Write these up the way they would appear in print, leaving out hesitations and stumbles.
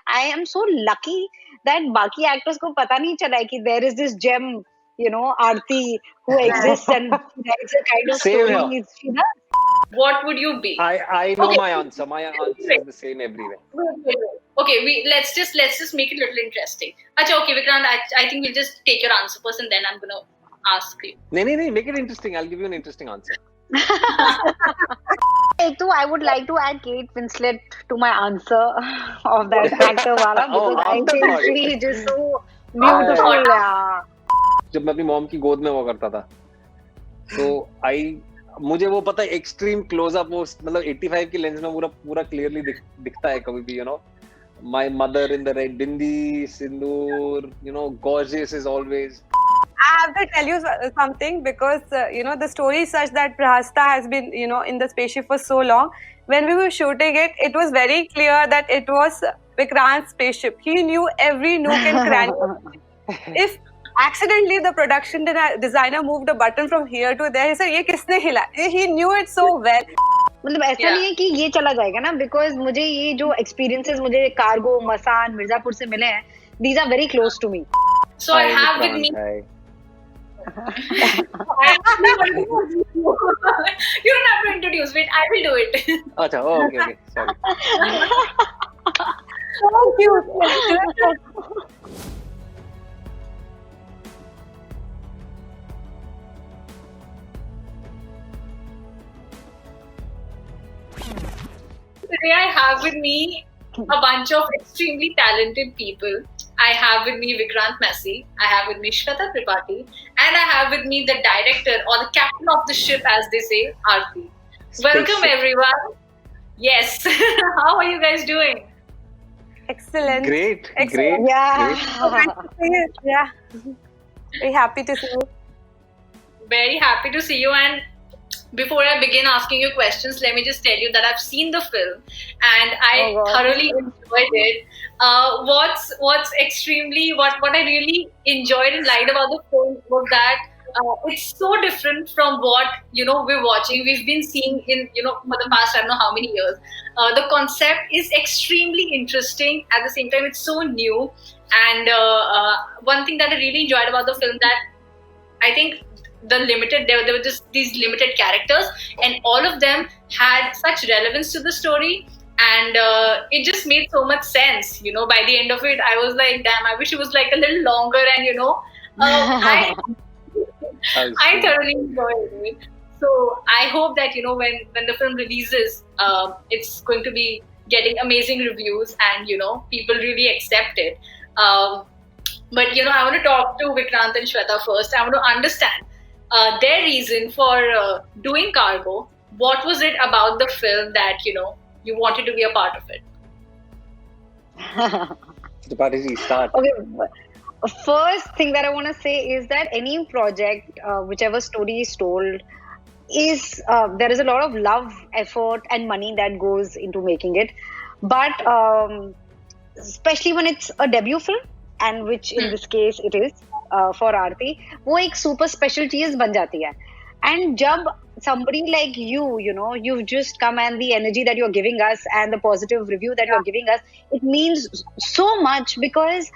I am so lucky that बाकी actors को पता नहीं चला है कि there is this gem, Aarti, who exists and writes a kind of Same here. stories. She does. What would you be? I know Okay. my answer. My answer is the same everywhere. Wait. Okay, let's just make it a little interesting. Acha, okay, Vikrant, I think we'll just take your answer first and then I'm gonna ask you. No, make it interesting. I'll give you an interesting answer. I would like to add Kate Winslet to my answer of that actor wala because I think she is just so beautiful. जब मैं अपनी mom की गोद में हुआ करता था, तो मुझे वो पता है एक्सट्रीम क्लोजअप, वो मतलब 85 की लेंस में पूरा क्लियरली दिखता है कभी भी, my mother in the red bindi, sindoor, gorgeous as always. I have to tell you something because the story is such that Prahasta has been in the spaceship for so long. When we were shooting it, it was very clear that it was Vikrant's spaceship. He knew every nook and cranny. If accidentally the production designer moved a button from here to there, he said, "ये किसने हिला?" He knew it so well. मतलब ऐसा नहीं है कि ये चला जाएगा ना, बिकॉज मुझे ये जो एक्सपीरियंसेस मुझे कार्गो, मसान, मिर्जापुर से मिले हैं, these are very close to me. So I have with me. You don't have to introduce. Wait, I will do it. अच्छा, okay, sorry. So cute. Today I have with me a bunch of extremely talented people. I have with me Vikrant Massey, I have with me Shweta Tripathi, and I have with me the director or the captain of the ship, as they say, Aarti. Welcome everyone. Yes. How are you guys doing? Excellent. Great. Yeah. Great. Yeah. Very happy to see you. Very happy to see you. And before I begin asking you questions, let me just tell you that I've seen the film and I thoroughly enjoyed it. What I really enjoyed and liked about the film was that it's so different from what we're watching. We've been seeing in for the past I don't know how many years. The concept is extremely interesting. At the same time, it's so new. And one thing that I really enjoyed about the film that I think there were just these limited characters and all of them had such relevance to the story, and it just made so much sense. By the end of it, I was like, damn, I wish it was like a little longer, and I thoroughly enjoyed it. So I hope that when the film releases, it's going to be getting amazing reviews and people really accept it. But I want to talk to Vikrant and Shweta first. I want to understand their reason for doing Cargo. What was it about the film that you wanted to be a part of it? Tripathi, start. Okay, first thing that I want to say is that any project, whichever story is told, is there is a lot of love, effort, and money that goes into making it. But especially when it's a debut film, and which in this case it is for Aarti, वो एक super special चीज बन जाती है. And जब somebody like you've just come, and the energy that you're giving us and the positive review that you're giving us, it means so much because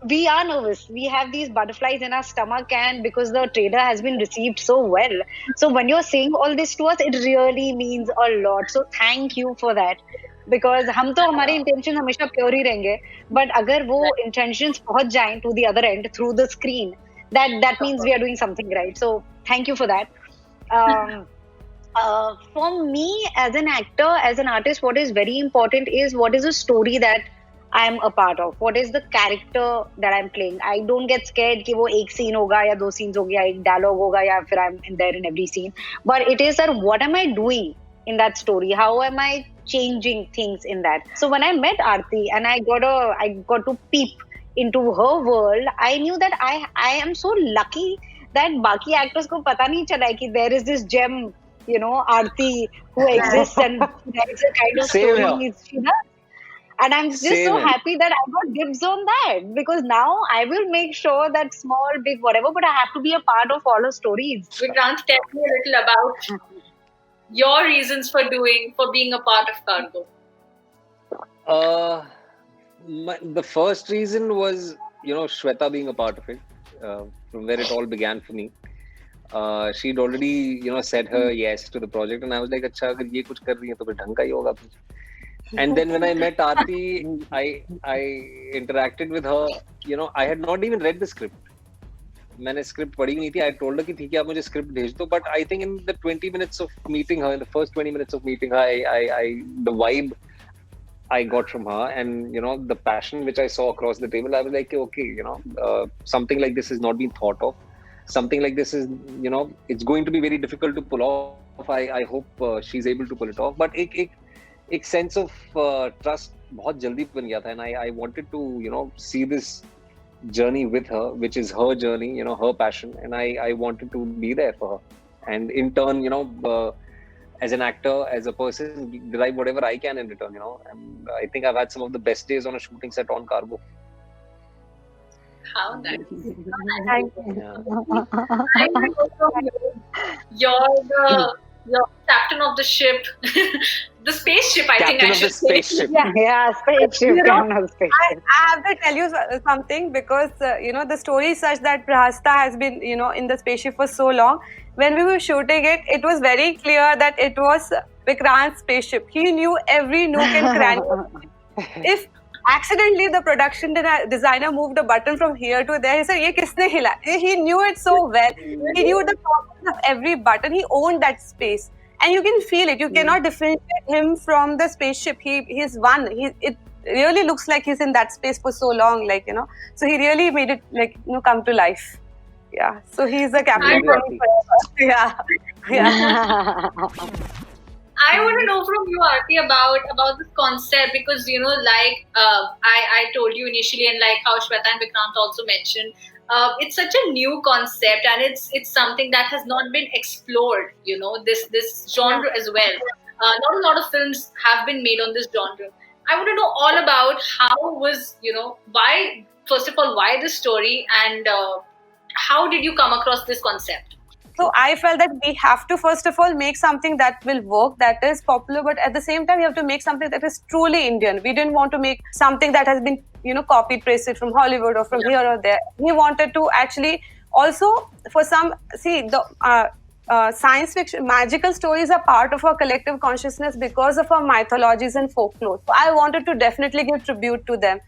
we are nervous. We have these butterflies in our stomach, and because the trailer has been received so well. So when you're saying all this to us, it really means a lot. So thank you for that. Because हम तो हमारे intentions हमेशा pure ही रहेंगे, but अगर वो intentions पहुंच जाएं to the other end through the screen, that means we are doing something right. So thank you for that. For me as an actor, as an artist, what is very important is what is the story that I am a part of. What is the character that I'm playing? I don't get scared कि वो एक scene होगा या दो scenes होगी या एक dialogue होगा या फिर I'm in there in every scene. But it is that what am I doing in that story? How am I changing things in that? So when I met Aarti and I got to peep into her world, I knew that I am so lucky that बाकी actors को पता नहीं चला है कि there is this gem, Aarti, who exists and writes a kind of stories. And I'm just so happy that I got dibs on that, because now I will make sure that small, big, whatever, but I have to be a part of all her stories. Vikrant, tell me a little about your reasons for being a part of Cargo. The first reason was, Shweta being a part of it, from where it all began for me. She'd already, said her yes to the project, and I was like, "अच्छा, अगर ये कुछ कर रही है तो फिर ढंग का ही होगा." And then when I met Aarti, I interacted with her. I had not even read the script. मैंने script पढ़ी नहीं थी. I told her कि ठीक है आप मुझे script भेज दो. But I think in the 20 minutes of meeting her, in the first 20 minutes of meeting her, the vibe I got from her, and the passion which I saw across the table, I was like, okay, something like this has not been thought of. Something like this is, it's going to be very difficult to pull off. I hope she's able to pull it off. But एक sense of trust बहुत जल्दी बन गया था, and I wanted to see this journey with her, which is her journey, her passion, and I wanted to be there for her, and in turn, as an actor, as a person, derive whatever I can in return, and I think I've had some of the best days on a shooting set on Cargo. How nice. Thank you. You're captain of the ship, the spaceship. I think I should say. Spaceship. Yeah, spaceship. Captain of spaceship. I have to tell you something, because the story is such that Prahasta has been in the spaceship for so long. When we were shooting it, it was very clear that it was Vikrant's spaceship. He knew every nook and cranny. If accidentally the production designer moved a button from here to there, he said, "Ye kisne hila?" He knew it so well. He knew the purpose of every button. He owned that space, and you can feel it. You cannot differentiate him from the spaceship. He's one. It really looks like he's in that space for so long, So he really made it come to life. Yeah. So he's the captain. Yeah. I want to know from you, Aarti, about this concept, because I told you initially, and like how Shweta and Vikrant also mentioned, it's such a new concept, and it's something that has not been explored. This genre as well. Not a lot of films have been made on this genre. I want to know all about how was why, first of all, why this story, and how did you come across this concept? So I felt that we have to first of all make something that will work, that is popular, but at the same time we have to make something that is truly Indian. We didn't want to make something that has been copied, pasted from Hollywood or from here or there. We wanted to actually also, for some, science fiction, magical stories are part of our collective consciousness because of our mythologies and folklore. So I wanted to definitely give tribute to them.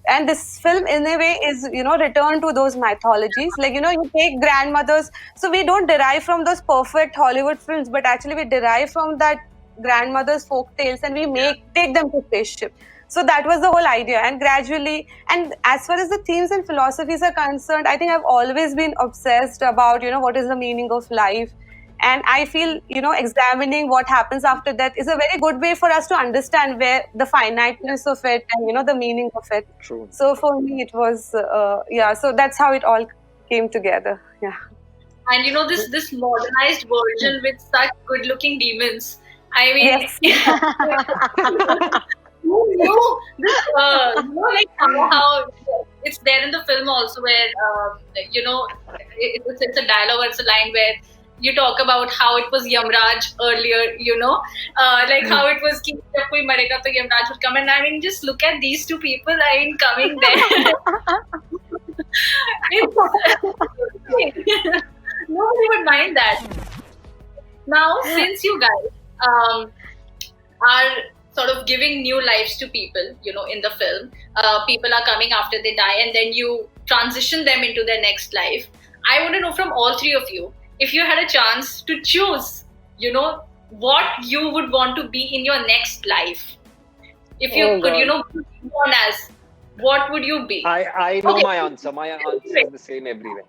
And this film, in a way, is, return to those mythologies. Like, you take grandmothers. So we don't derive from those perfect Hollywood films, but actually we derive from that grandmother's folk tales, and we take them to spaceship. So that was the whole idea. And gradually, and as far as the themes and philosophies are concerned, I think I've always been obsessed about, what is the meaning of life. And I feel, examining what happens after death is a very good way for us to understand where the finiteness of it and, the meaning of it. True. So for me, it was, so that's how it all came together. Yeah. And, this modernized version with such good-looking demons. I mean, yes. like how it's there in the film also, where, it's a dialogue, it's a line where you talk about how it was Yamraj earlier, like how it was ki jab koi marega to Yamraj would come, and I mean, just look at these two people, I mean, coming there. Nobody would mind that. Now, since you guys are sort of giving new lives to people, in the film, people are coming after they die, and then you transition them into their next life. I want to know from all three of you, if you had a chance to choose, what you would want to be in your next life. If you could, be born as, what would you be? I know my answer. My answer is the same everywhere.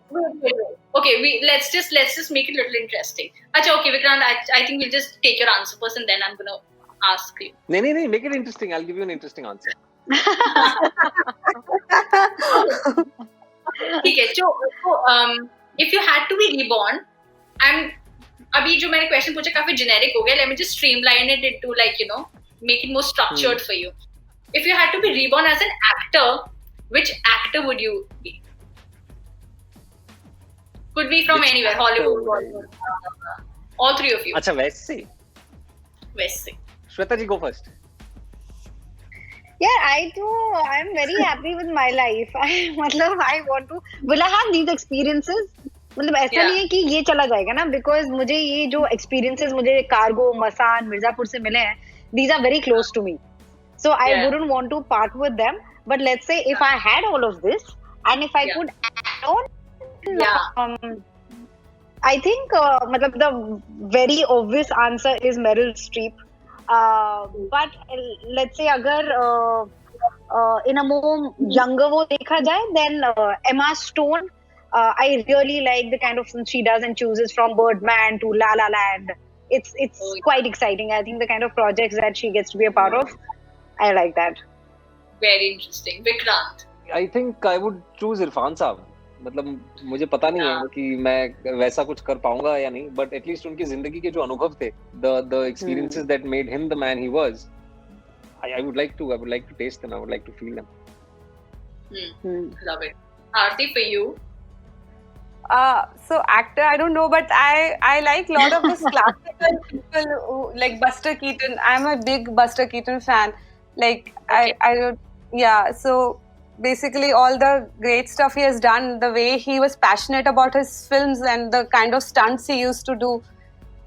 Okay, let's just make it a little interesting. Achha, okay, Vikrant, I think we'll just take your answer first, and then I'm gonna ask you. No, make it interesting. I'll give you an interesting answer. Okay, so if you had to be reborn, अभी जो मैंने question पूछा काफी generic हो गया. Let me just streamline it into make it more structured for you. If you had to be reborn as an actor, which actor would you be? Could be from anywhere, Hollywood, Bollywood. All three of you. अच्छा वैसे. वैसे. Shweta ji, go first. Yeah, I'm very happy with my life. मतलब I want to, will I have these experiences? मतलब ऐसा नहीं है कि ये चला जाएगा ना, because मुझे ये जो experiences मुझे कार्गो, मसान, मिर्जापुर से मिले हैं, these are very close to me. So I wouldn't want to part with them. But let's say if I had all of this, and if I could add on, I think मतलब the very obvious answer is Meryl Streep. But let's say अगर in a more younger वो देखा जाए, then Emma Stone, I really like the kind of film she does and chooses, from Birdman to La La Land. It's quite exciting. I think the kind of projects that she gets to be a part of, I like that. Very interesting. Vikrant. I think I would choose Irfan साहब. मतलब मुझे पता नहीं है कि मैं वैसा कुछ कर पाऊंगा या नहीं, but at least उनकी जिंदगी के जो अनुभव थे, the experiences that made him the man he was, I would like to taste them. I would like to feel them. Love it. Aarti, for you? So actor, I don't know, but I like a lot of this classical people who, like Buster Keaton. I'm a big Buster Keaton fan. Like I don't, yeah. So basically, all the great stuff he has done, the way he was passionate about his films and the kind of stunts he used to do.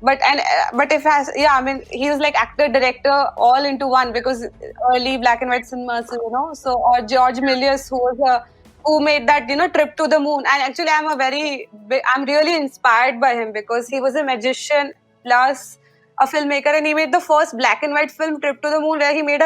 But I mean, he was like actor, director, all into one, because early black and white cinemas, you know. So, or George Méliès, who made that, you know, trip to the moon. And actually, I'm really inspired by him, because he was a magician plus a filmmaker, and he made the first black and white film, Trip to the Moon, where he made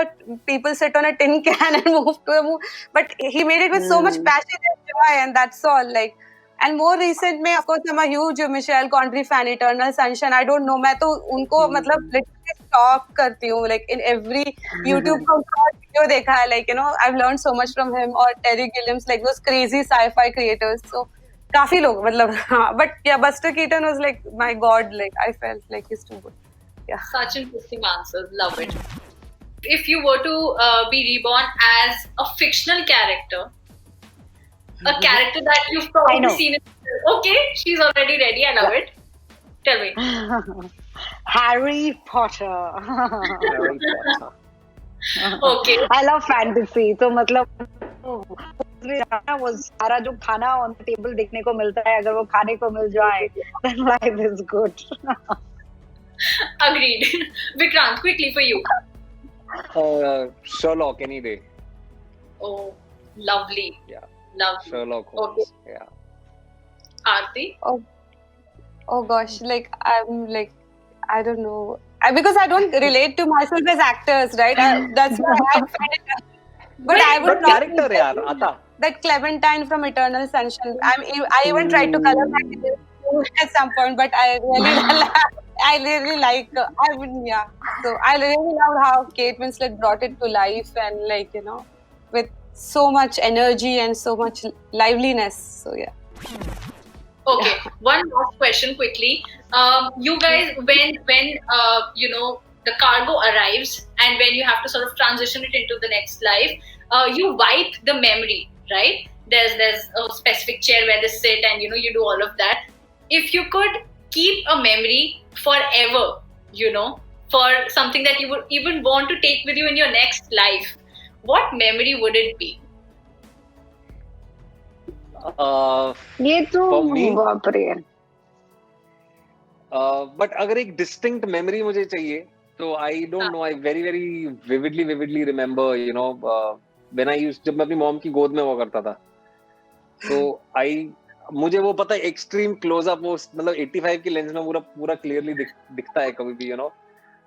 people sit on a tin can and move to the moon. But he made it with so much passion and joy, and that's all. Like, and more recent में, of course, I'm a huge Michelle Gondry fan. Eternal Sunshine. I don't know, मैं तो उनको मतलब literally stalk करती हूँ. Like in every YouTube video देखा है. Like, you know, I've learned so much from him, or Terry Gilliam's, like those crazy sci-fi creators. So काफी लोग मतलब. But yeah, Buster Keaton was like my god. Like I felt like he's too good. Yeah. Such interesting answers. Love it. If you were to be reborn as a fictional character, a character that you've probably seen in. Okay, she's already ready. I love it. Tell me. Harry Potter. Harry Potter. Okay. I love fantasy. तो मतलब वो सारा जो खाना on the table देखने को मिलता है, अगर वो खाने को मिल जाए, then life is good. Agreed. Vikrant, quickly for you. Sherlock any day. Oh, lovely. Yeah. Lovely. Sherlock Holmes. Okay. Yeah. Aarti? Oh gosh, like I'm like, I don't know, because I don't relate to myself as actors, right? That's why I find it. But I would not character यार आता. That Clementine from Eternal Sunshine. I even tried to color back at some point, but I really like. So I really loved how Kate Winslet brought it to life, and like, you know, with so much energy and so much liveliness. So yeah. Okay, one last question quickly. You guys, when you know, the cargo arrives and when you have to sort of transition it into the next life, you wipe the memory, right? There's a specific chair where they sit, and you know, you do all of that. If you could keep a memory forever, you know, for something that you would even want to take with you in your next life, what memory would it be? ये तो for me, बाप रे. but अगर एक distinct memory मुझे चाहिए, तो I don't know, I very vividly remember, you know, when I used, जब मैं अपनी mom की गोद में हुआ करता था, तो मुझे वो पता है extreme close up, वो मतलब 85 की लेंस में पूरा clearly दिखता है कभी भी, you know,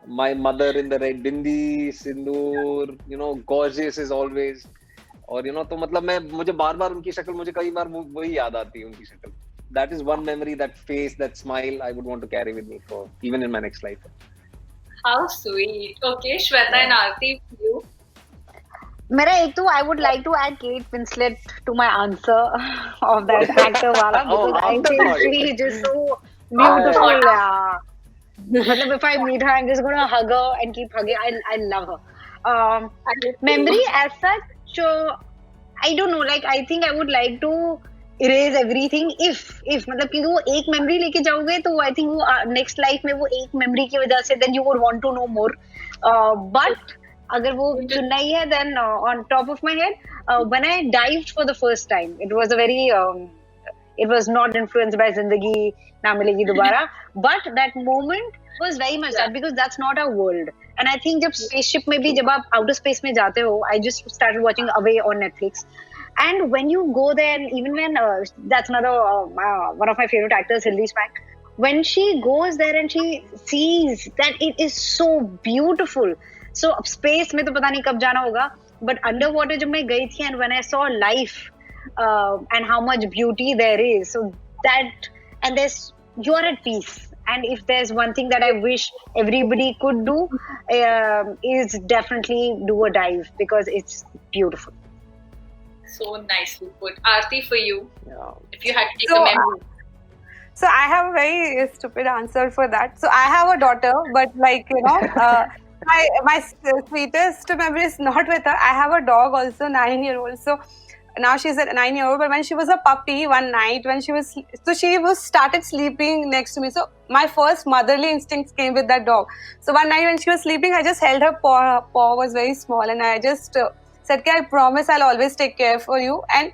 my mother in the red bindi, sindoor, you know, gorgeous as always, और you know, तो मतलब मुझे बार उनकी शक्ल, मुझे कई बार वही याद आती है उनकी शक्ल. That is one memory, that face, that smile, I would want to carry with me for even in my next life. How sweet. Okay, Shweta and Aarti, you? मेरा एक तो I would like to add Kate Winslet to my answer of that actor वाला, because I think she is just so beautiful. Yeah. मतलब if I meet her, I'm just gonna hug her and keep hugging. I love her. Memory as such, I don't know. Like I think I would like to erase everything if मतलब कि वो एक memory लेके जाओगे, तो I think वो next life में वो एक memory की वजह से then you would want to know more. But अगर वो चुनना ही है, then on top of my head, when I dived for the first time, it was a very it was not influenced by Zindagi Na Milegi Dobara, but that moment was very much that, because that's not our world. And I think जब spaceship में भी, जब आप outer space में जाते हो, I just started watching Away on Netflix. And when you go there, and even when that's another one of my favorite actors, Hilary Swank, when she goes there and she sees that it is so beautiful. So space में तो पता नहीं कब जाना होगा, but underwater जब मैं गई थी, and when I saw life and how much beauty there is, so that, and you're at peace. And if there's one thing that I wish everybody could do, is definitely do a dive, because it's beautiful. So nicely put. Aarti, for you, Yeah. if you had to take a memory. So I have a very stupid answer for that. So I have a daughter, but like, my sweetest memory is not with her. I have a dog also, 9-year-old. So now she's a 9-year-old, but when she was a puppy, one night when she was started sleeping next to me. So my first motherly instincts came with that dog. So one night when she was sleeping, I just held her paw. Her paw was very small, and I just said, I promise I'll always take care for you. And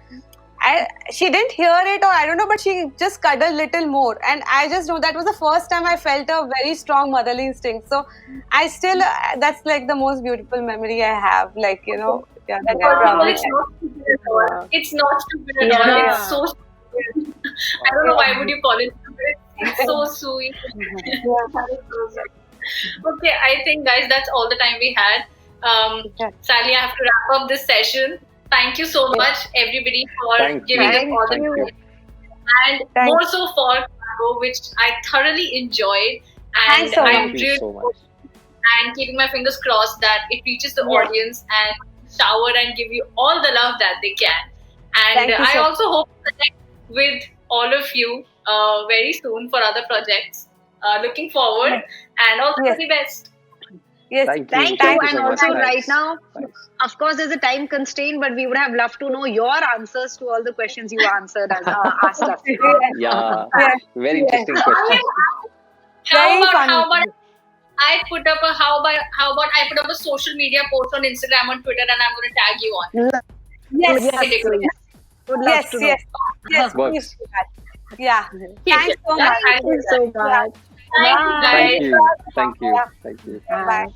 she didn't hear it, or I don't know, but she just cuddled a little more. And I just know that was the first time I felt a very strong motherly instinct. So I still, that's like the most beautiful memory I have. Like, yeah. That It's not stupid at all. It's not stupid at all. Yeah. It's so stupid. I don't know why would you call it stupid. It's so sweet. Okay, I think, guys, that's all the time we had. Sally, I have to wrap up this session. Thank you so much, everybody, for giving us all the time. And more so for Cargo, which I thoroughly enjoyed. And I'm really so much. And keeping my fingers crossed that it reaches the audience and shower and give you all the love that they can. And I also hope to connect with all of you very soon for other projects. Looking forward, and all the very best. Yes, Thank you. And so also, much. right now, Thanks. of course, there's a time constraint, but we would have loved to know your answers to all the questions you answered as asked us. Yeah, very interesting question. How about I put up a social media post on Instagram, on Twitter, and I'm going to tag you on. Yes, yes. Works. Please do that. Yeah. Thanks so much. Thank you so much. Thank you, guys. Thank you. Bye.